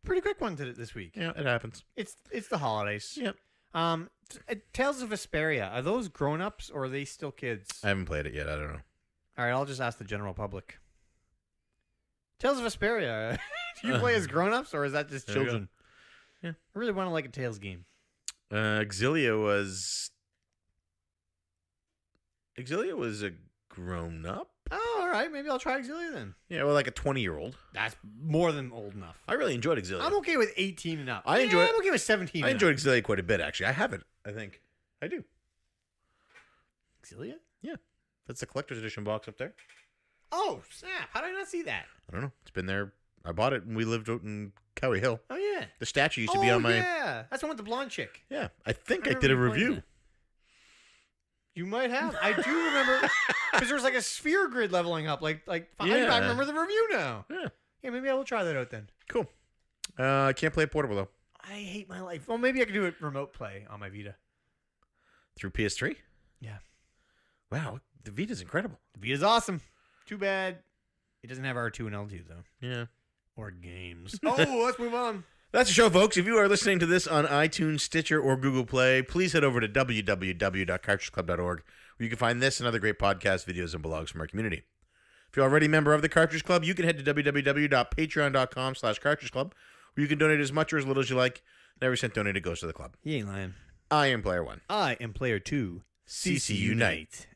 pretty quick one this week. Yeah, it happens. It's the holidays. Yep. Tales of Vesperia. Are those grown-ups or are they still kids? I haven't played it yet. I don't know. All right, I'll just ask the general public. Tales of Vesperia. Do you play as grown-ups or is that just There you go. children? Yeah. I really want to like a Tales game. Exilia was a grown-up. Oh, all right. Maybe I'll try Exilia then. Yeah, well, like a 20-year-old. That's more than old enough. I really enjoyed Exilia. I'm okay with 18 and up. I enjoy it. I'm okay with 17 I and enjoyed Exilia quite a bit, actually. I have it, I think. I do. up. Exilia? That's the collector's edition box up there. Oh, snap. How did I not see that? I don't know. It's been there. I bought it when we lived out in Cowie Hill. Oh, yeah. The statue used to be on my... yeah. That's the one with the blonde chick. Yeah, I think I remember did a you playing review. that. You might have. I do remember because there was like a sphere grid leveling up. I Yeah. remember the review now. Yeah, Yeah, maybe I will try that out then. cool. I can't play it portable, though. I hate my life. Well, maybe I can do it remote play on my Vita. Through PS3? Yeah. Wow, the Vita's incredible. The Vita's awesome. Too bad it doesn't have R2 and L2 though. Yeah. Or games. Oh, let's move on. That's the show, folks. If you are listening to this on iTunes, Stitcher, or Google Play, please head over to www.cartridgeclub.org, where you can find this and other great podcasts, videos, and blogs from our community. If you're already a member of the Cartridge Club, you can head to www.patreon.com/cartridgeclub, where you can donate as much or as little as you like, and every cent donated goes to the club. He ain't lying. I am Player One. I am player 2. CC Unite.